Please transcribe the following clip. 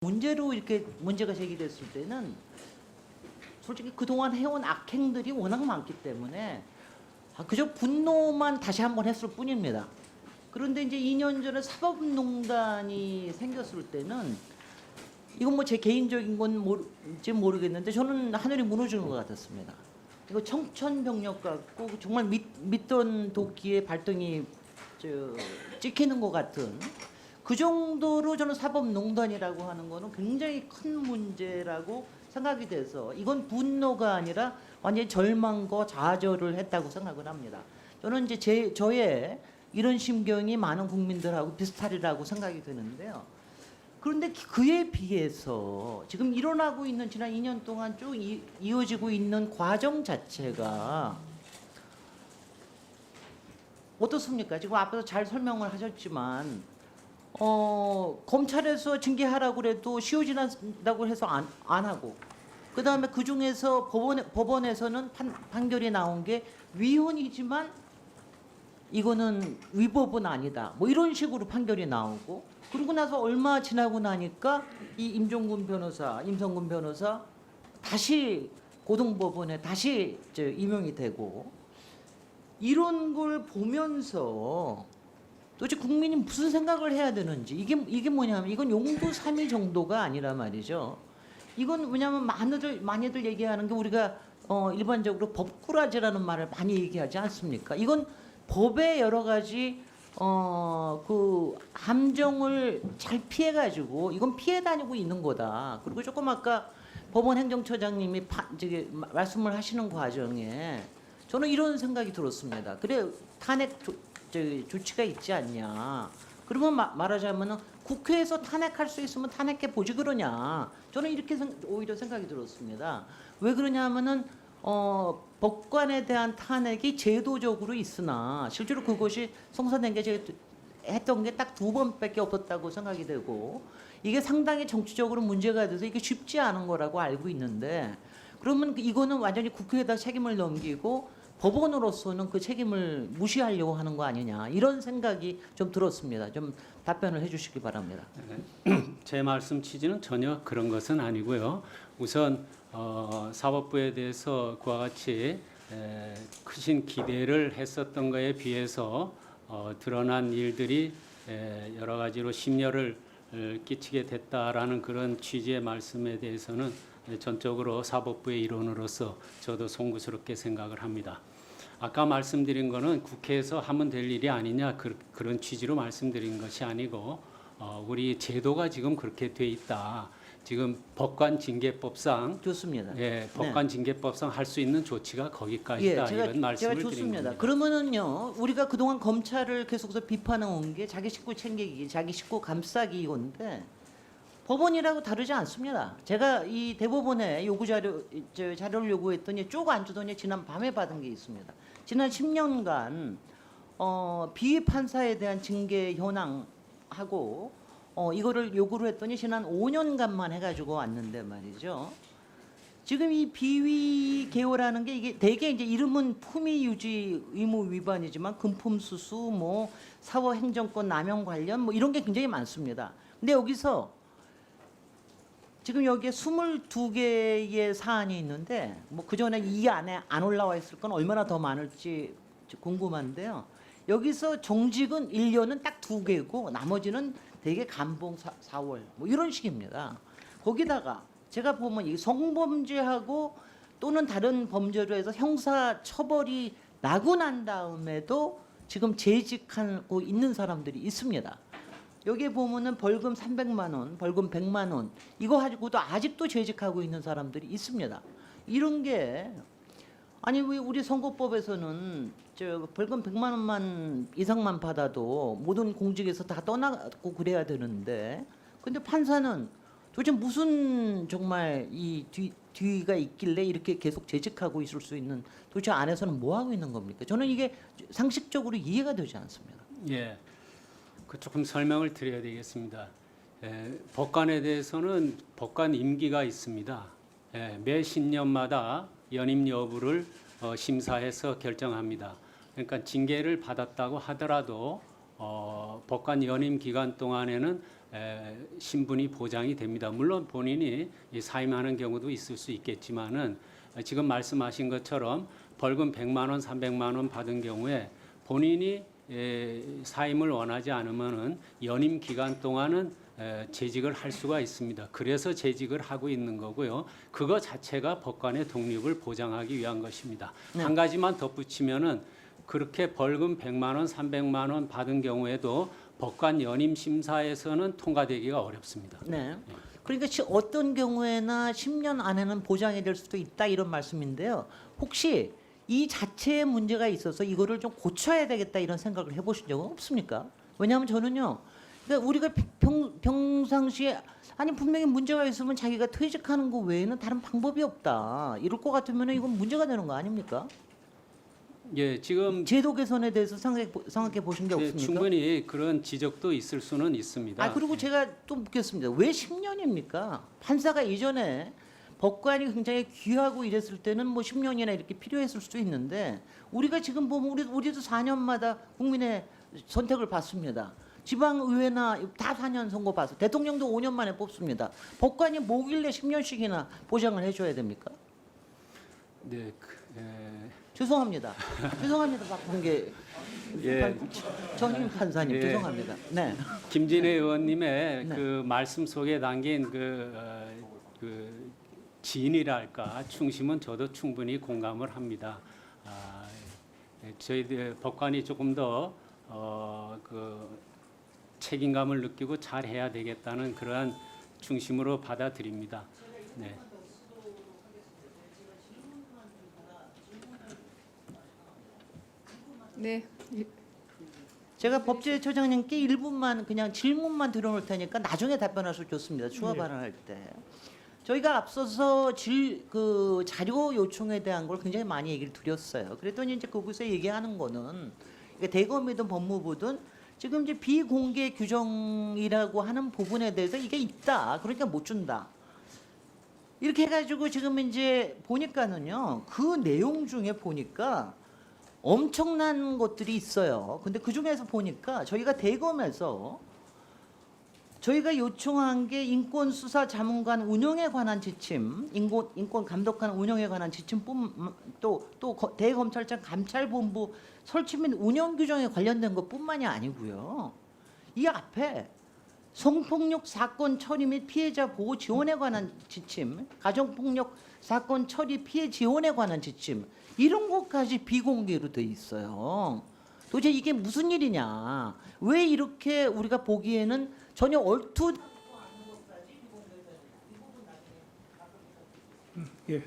문제로 이렇게 문제가 제기됐을 때는 솔직히 그동안 해온 악행들이 워낙 많기 때문에 그저 분노만 다시 한번 했을 뿐입니다. 그런데 이제 2년 전에 사법농단이 생겼을 때는 이건 뭐 제 개인적인 건 모르지 모르겠는데 저는 하늘이 무너지는 것 같았습니다. 이거 청천벽력 같고 정말 믿던 도끼에 발등이 찍히는 것 같은 그 정도로 저는 사법농단이라고 하는 거는 굉장히 큰 문제라고 생각이 돼서 이건 분노가 아니라 완전히 절망과 좌절을 했다고 생각을 합니다. 저는 이제 저의 이런 심경이 많은 국민들하고 비슷하리라고 생각이 드는데요. 그런데 그에 비해서 지금 일어나고 있는 지난 2년 동안 쭉 이어지고 있는 과정 자체가 어떻습니까? 지금 앞에서 잘 설명을 하셨지만 검찰에서 징계하라고 그래도 쉬워진다고 해서 안 하고 그 다음에 그 중에서 법원에서는 판결이 나온 게 위헌이지만 이거는 위법은 아니다. 뭐 이런 식으로 판결이 나오고 그러고 나서 얼마 지나고 나니까 이 임성군 변호사 다시 고등법원에 다시 임용이 되고 이런 걸 보면서 도대체 국민이 무슨 생각을 해야 되는지 이게 뭐냐면 이건 용두사미 정도가 아니라 말이죠. 이건 왜냐하면 많이들 얘기하는 게 우리가 일반적으로 법꾸라지라는 말을 많이 얘기하지 않습니까? 이건 법의 여러 가지 그 함정을 잘 피해가지고 이건 피해 다니고 있는 거다. 그리고 조금 아까 법원 행정처장님이 말씀을 하시는 과정에 저는 이런 생각이 들었습니다. 그래 탄핵 조치가 있지 않냐. 그러면 말하자면 국회에서 탄핵할 수 있으면 탄핵해 보지 그러냐. 저는 이렇게 오히려 생각이 들었습니다. 왜 그러냐 하면은 법관에 대한 탄핵이 제도적으로 있으나 실제로 그것이 성사된 게 제가 했던 게 딱 2번밖에 없었다고 생각이 되고 이게 상당히 정치적으로 문제가 돼서 이게 쉽지 않은 거라고 알고 있는데 그러면 이거는 완전히 국회에다 책임을 넘기고 법원으로서는 그 책임을 무시하려고 하는 거 아니냐 이런 생각이 좀 들었습니다. 좀 답변을 해주시기 바랍니다. 제 말씀 취지는 전혀 그런 것은 아니고요. 우선 사법부에 대해서 그와 같이 크신 기대를 했었던 것에 비해서 드러난 일들이 여러 가지로 심려를 끼치게 됐다라는 그런 취지의 말씀에 대해서는 전적으로 사법부의 일원으로서 저도 송구스럽게 생각을 합니다. 아까 말씀드린 거는 국회에서 하면 될 일이 아니냐 그런 취지로 말씀드린 것이 아니고 우리 제도가 지금 그렇게 돼 있다. 지금 법관징계법상 좋습니다. 예, 법관징계법상 할 수 있는 조치가 거기까지다. 이런 말씀을 제가 좋습니다. 드린 겁니다. 그러면은요, 우리가 그동안 검찰을 계속해서 비판해 온 게 자기 식구 챙기기, 자기 식구 감싸기 이건데 법원이라고 다르지 않습니다. 제가 이 대법원에 자료를 요구했더니 쭉 안 주더니 지난 밤에 받은 게 있습니다. 지난 10년간 비위 판사에 대한 징계 현황하고 이거를 요구를 했더니 지난 5년간만 해가지고 왔는데 말이죠. 지금 이 비위 개요라는 게 이게 대개 이제 이름은 품위 유지 의무 위반이지만 금품수수, 뭐 사법 행정권 남용 관련 뭐 이런 게 굉장히 많습니다. 근데 여기서 지금 여기에 22개의 사안이 있는데 뭐 그전에 이 안에 안 올라와 있을 건 얼마나 더 많을지 궁금한데요. 여기서 정직은 1년은 딱 2개고 나머지는 되게 감봉 4월 뭐 이런 식입니다. 거기다가 제가 보면 이 성범죄하고 또는 다른 범죄로 해서 형사 처벌이 나고 난 다음에도 지금 재직하고 있는 사람들이 있습니다. 여기에 보면은 벌금 300만 원, 벌금 100만 원 이거 가지고도 아직도 재직하고 있는 사람들이 있습니다. 이런 게 아니 왜 우리 선거법에서는 벌금 100만 원만 이상만 받아도 모든 공직에서 다 떠나고 그래야 되는데 근데 판사는 도대체 무슨 정말 이 뒤가 있길래 이렇게 계속 재직하고 있을 수 있는 도대체 안에서는 뭐 하고 있는 겁니까? 저는 이게 상식적으로 이해가 되지 않습니다. 예, 그 조금 설명을 드려야 되겠습니다. 법관에 대해서는 법관 임기가 있습니다. 매 신년마다 연임 여부를 심사해서 결정합니다. 그러니까 징계를 받았다고 하더라도 법관 연임 기간 동안에는 신분이 보장이 됩니다. 물론 본인이 이 사임하는 경우도 있을 수 있겠지만은 지금 말씀하신 것처럼 벌금 100만 원, 300만 원 받은 경우에 본인이 사임을 원하지 않으면은 연임 기간 동안은 재직을 할 수가 있습니다. 그래서 재직을 하고 있는 거고요. 그거 자체가 법관의 독립을 보장하기 위한 것입니다. 네. 한 가지만 덧붙이면은 그렇게 벌금 100만 원, 300만 원 받은 경우에도 법관 연임 심사에서는 통과되기가 어렵습니다. 네. 그러니까 어떤 경우에나 10년 안에는 보장이 될 수도 있다 이런 말씀인데요. 혹시 이 자체에 문제가 있어서 이거를 좀 고쳐야 되겠다 이런 생각을 해보신 적은 없습니까? 왜냐하면 저는요. 그러니까 우리가 평상시에 아니 분명히 문제가 있으면 자기가 퇴직하는 거 외에는 다른 방법이 없다. 이럴 것 같으면 이건 문제가 되는 거 아닙니까? 예, 지금 제도 개선에 대해서 생각해 보신 게 없습니까? 충분히 그런 지적도 있을 수는 있습니다. 아 그리고 제가 또 묻겠습니다. 왜 10년입니까? 판사가 이전에 법관이 굉장히 귀하고 이랬을 때는 뭐 10년이나 이렇게 필요했을 수도 있는데 우리가 지금 보면 우리도 4년마다 국민의 선택을 받습니다. 지방의회나 다 4년 선거 봐서 대통령도 5년 만에 뽑습니다. 법관이 뭐길래 10년씩이나 보장을 해줘야 됩니까? 네, 죄송합니다. 죄송합니다, 박범계 예. 전임 판사님 예. 죄송합니다. 네. 김진애 의원님의 네. 그 말씀 속에 담긴 그 진이랄까 충심은 저도 충분히 공감을 합니다. 저희들 법관이 조금 더 책임감을 느끼고 잘 해야 되겠다는 그러한 중심으로 받아들입니다. 네. 네. 제가 법제처장님께 1분만 그냥 질문만 드려놓을 테니까 나중에 답변하셔도 좋습니다. 추가 발언할 때. 저희가 앞서서 그 자료 요청에 대한 걸 굉장히 많이 얘기를 드렸어요. 그랬더니 이제 거기서 얘기하는 거는 대검이든 법무부든 지금 이제 비공개 규정이라고 하는 부분에 대해서 이게 있다. 그러니까 못 준다. 이렇게 해가지고 지금 이제 보니까는요. 그 내용 중에 보니까 엄청난 것들이 있어요. 근데 그 중에서 보니까 저희가 대검에서 저희가 요청한 게 인권수사자문관 운영에 관한 지침, 인권 감독관 운영에 관한 지침뿐 또 대검찰청 감찰본부 설치 및 운영 규정에 관련된 것뿐만이 아니고요. 이 앞에 성폭력 사건 처리 및 피해자 보호 지원에 관한 지침, 가정폭력 사건 처리 피해 지원에 관한 지침 이런 것까지 비공개로 돼 있어요. 도대체 이게 무슨 일이냐? 왜 이렇게 우리가 보기에는 전혀 얼투 예.